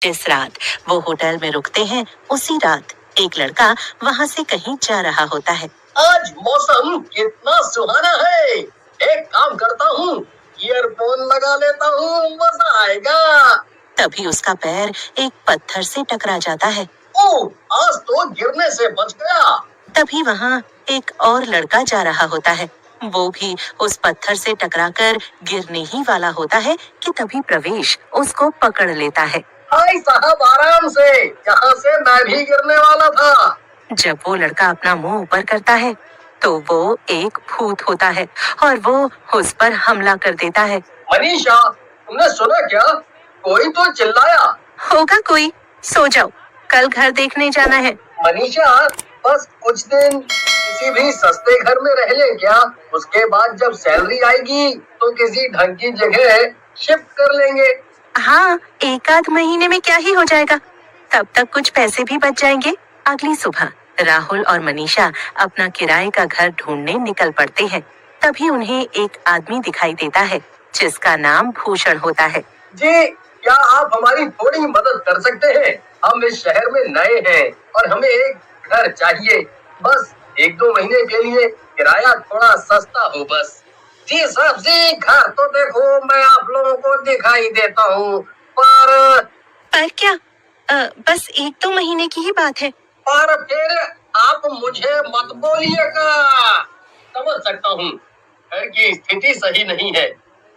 जिस रात वो होटल में रुकते हैं, उसी रात एक लड़का वहाँ से कहीं जा रहा होता है। आज मौसम कितना सुहाना है। एक काम करता हूँ, ईयरफोन लगा लेता हूँ, मजा आएगा। तभी उसका पैर एक पत्थर से टकरा जाता है। ओह, आज तो गिरने से बच गया। तभी वहाँ एक और लड़का जा रहा होता है। वो भी उस पत्थर से टकराकर गिरने ही वाला होता है कि तभी प्रवेश उसको पकड़ लेता है। भाई साहब, आराम से, यहाँ से मैं भी गिरने वाला था। जब वो लड़का अपना मुंह ऊपर करता है तो वो एक भूत होता है और वो उस पर हमला कर देता है। मनीषा, तुमने सुना क्या? कोई तो चिल्लाया। होगा कोई, सो जाओ, कल घर देखने जाना है। मनीषा, बस कुछ दिन किसी भी सस्ते घर में रह ले क्या? उसके बाद जब सैलरी आएगी तो किसी ढंग की जगह शिफ्ट कर लेंगे। हाँ, एक आध महीने में क्या ही हो जाएगा, तब तक कुछ पैसे भी बच जाएंगे। अगली सुबह राहुल और मनीषा अपना किराए का घर ढूंढने निकल पड़ते हैं। तभी उन्हें एक आदमी दिखाई देता है जिसका नाम भूषण होता है। जी, क्या आप हमारी थोड़ी मदद कर सकते हैं? हम इस शहर में नए हैं और हमें एक घर चाहिए। बस 1-2 महीने के लिए, किराया थोड़ा सस्ता हो बस। जी साहब जी, घर तो देखो, मैं आप लोगों को दिखाई देता हूँ, पर क्या? बस 1-2 महीने की ही बात है। पर फिर आप मुझे मत बोलिएगा। समझ सकता हूँ, घर की स्थिति सही नहीं है,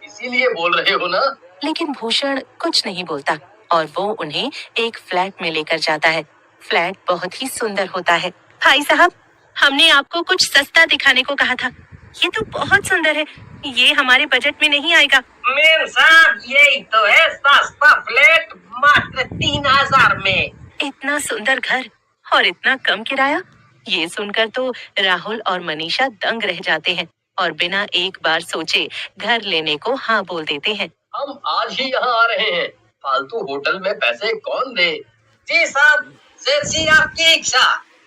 इसीलिए बोल रहे हो ना? लेकिन भूषण कुछ नहीं बोलता और वो उन्हें एक फ्लैट में लेकर जाता है। फ्लैट बहुत ही सुंदर होता है। भाई साहब, हमने आपको कुछ सस्ता दिखाने को कहा था। ये तो बहुत सुंदर है, ये हमारे बजट में नहीं आएगा। मेरे साहब, यही तो है सस्ता फ्लैट, मात्र 3,000 में। इतना सुंदर घर और इतना कम किराया, ये सुनकर तो राहुल और मनीषा दंग रह जाते हैं और बिना एक बार सोचे घर लेने को हाँ बोल देते हैं। हम आज ही यहाँ आ रहे हैं, फालतू होटल में पैसे कौन दे? जी साहब, जैसी आपकी इच्छा,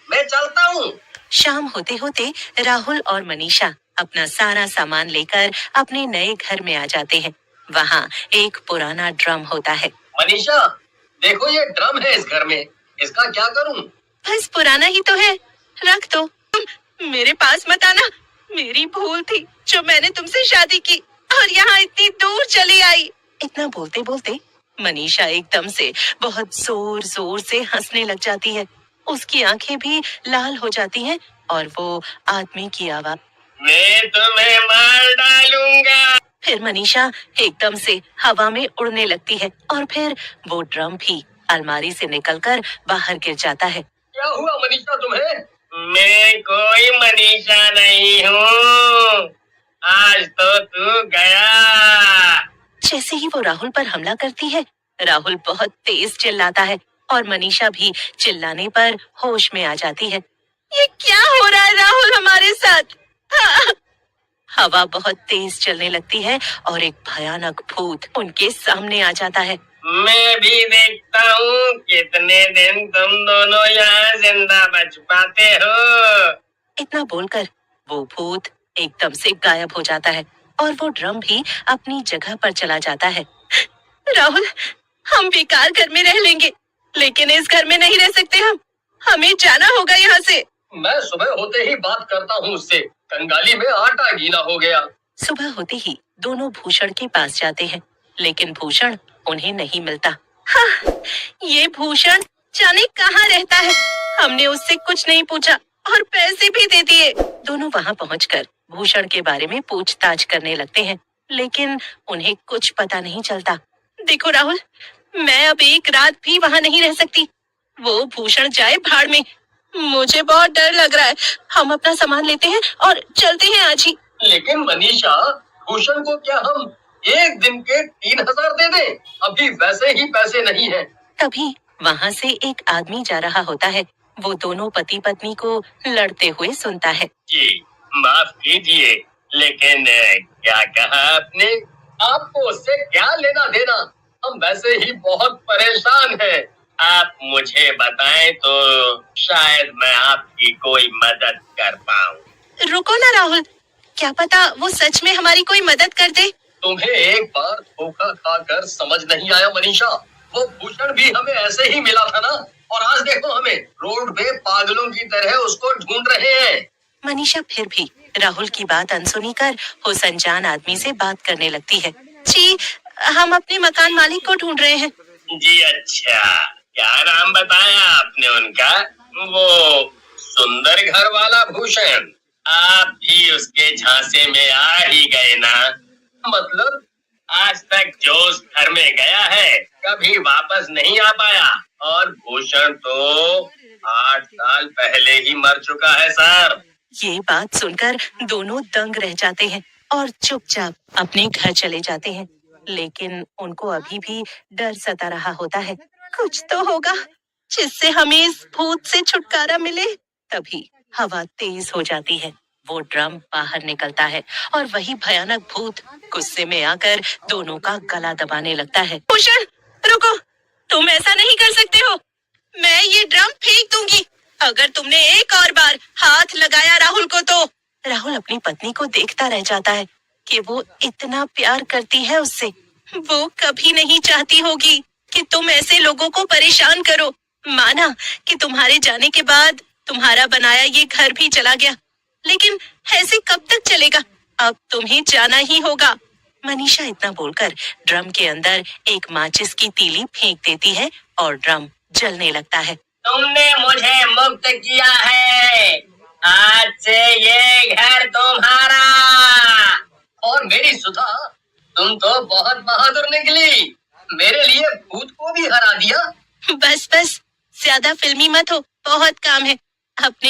मैं चलता हूँ। शाम होते होते राहुल और मनीषा अपना सारा सामान लेकर अपने नए घर में आ जाते हैं। वहाँ एक पुराना ड्रम होता है। मनीषा, देखो ये ड्रम है इस घर में, इसका क्या करूँ? बस पुराना ही तो है, रख दो। मेरे पास मत आना, मेरी भूल थी जो मैंने तुमसे शादी की और यहाँ इतनी दूर चली आई। इतना बोलते बोलते मनीषा एकदम से बहुत जोर जोर से हंसने लग जाती है। उसकी आंखें भी लाल हो जाती हैं और वो आदमी की आवाज, मैं तुम्हें मार डालूंगा। फिर मनीषा एकदम से हवा में उड़ने लगती है और फिर वो ड्रम भी अलमारी से निकलकर बाहर गिर जाता है। क्या हुआ मनीषा तुम्हें? मैं कोई मनीषा नहीं हूँ, आज तो तू गया। जैसे ही वो राहुल पर हमला करती है, राहुल बहुत तेज चिल्लाता है और मनीषा भी चिल्लाने पर होश में आ जाती है। ये क्या हो रहा है राहुल हमारे साथ? हवा बहुत तेज चलने लगती है और एक भयानक भूत उनके सामने आ जाता है। मैं भी देखता हूँ कितने दिन तुम दोनों यहाँ जिंदा बच पाते हो। इतना बोलकर वो भूत एकदम से गायब हो जाता है और वो ड्रम भी अपनी जगह पर चला जाता है। राहुल, हम बेकार घर में रह लेंगे, लेकिन इस घर में नहीं रह सकते हम। हमें जाना होगा यहाँ से। मैं सुबह होते ही बात करता हूँ उससे, कंगाली में आटा गीला हो गया। सुबह होते ही दोनों भूषण के पास जाते हैं, लेकिन भूषण उन्हें नहीं मिलता। हाँ, ये भूषण जाने कहाँ रहता है। हमने उससे कुछ नहीं पूछा और पैसे भी दे दिए। दोनों वहाँ पहुँचकर भूषण के बारे में पूछताछ करने लगते हैं, लेकिन उन्हें कुछ पता नहीं चलता। देखो राहुल, मैं अब एक रात भी वहाँ नहीं रह सकती। वो भूषण जाए भाड़ में, मुझे बहुत डर लग रहा है। हम अपना सामान लेते हैं और चलते हैं आज ही। लेकिन मनीषा, भूषण को क्या हम एक दिन के 3,000 दे दें? अभी वैसे ही पैसे नहीं हैं। तभी वहाँ से एक आदमी जा रहा होता है। वो दोनों पति पत्नी को लड़ते हुए सुनता है। जी माफ कीजिए, लेकिन क्या कहा आपने? आपको उससे क्या लेना देना? हम वैसे ही बहुत परेशान हैं। आप मुझे बताएं तो शायद मैं आपकी कोई मदद कर पाऊं। रुको ना राहुल, क्या पता वो सच में हमारी कोई मदद कर दे। तुम्हें एक बार धोखा खाकर समझ नहीं आया मनीषा? वो भूषण भी हमें ऐसे ही मिला था ना, और आज देखो हमें रोड पे पागलों की तरह उसको ढूंढ रहे हैं। मनीषा फिर भी राहुल की बात अनसुनी कर उस अनजान आदमी से बात करने लगती है। जी, हम अपने मकान मालिक को ढूंढ रहे हैं। जी अच्छा, क्या नाम बताया आपने उनका? वो सुंदर घर वाला भूषण। आप भी उसके झांसे में आ ही गए ना। मतलब आज तक जो उस घर में गया है कभी वापस नहीं आ पाया, और भूषण तो 8 साल पहले ही मर चुका है सर। ये बात सुनकर दोनों दंग रह जाते हैं और चुपचाप अपने घर चले जाते हैं। लेकिन उनको अभी भी डर सता रहा होता है। कुछ तो होगा जिससे हमें इस भूत से छुटकारा मिले। तभी हवा तेज हो जाती है। वो ड्रम बाहर निकलता है और वही भयानक भूत गुस्से में आकर दोनों का गला दबाने लगता है। भूषण, रुको, तुम ऐसा नहीं कर सकते हो। मैं ये ड्रम फेंक दूंगी अगर तुमने एक और बार हाथ लगाया राहुल को तो। राहुल अपनी पत्नी को देखता रह जाता है कि वो इतना प्यार करती है उससे। वो कभी नहीं चाहती होगी कि तुम ऐसे लोगों को परेशान करो। माना कि तुम्हारे जाने के बाद तुम्हारा बनाया ये घर भी चला गया, लेकिन ऐसे कब तक चलेगा? अब तुम्हें जाना ही होगा। मनीषा इतना बोलकर ड्रम के अंदर एक माचिस की तीली फेंक देती है और ड्रम जलने लगता है। तुमने मुझे मुक्त किया है, आज से ये घर तुम्हारा। और मेरी सुधा, तुम तो बहुत बहादुर निकली, मेरे लिए भूत को भी हरा दिया। बस बस, ज्यादा फिल्मी मत हो, बहुत काम है। अपने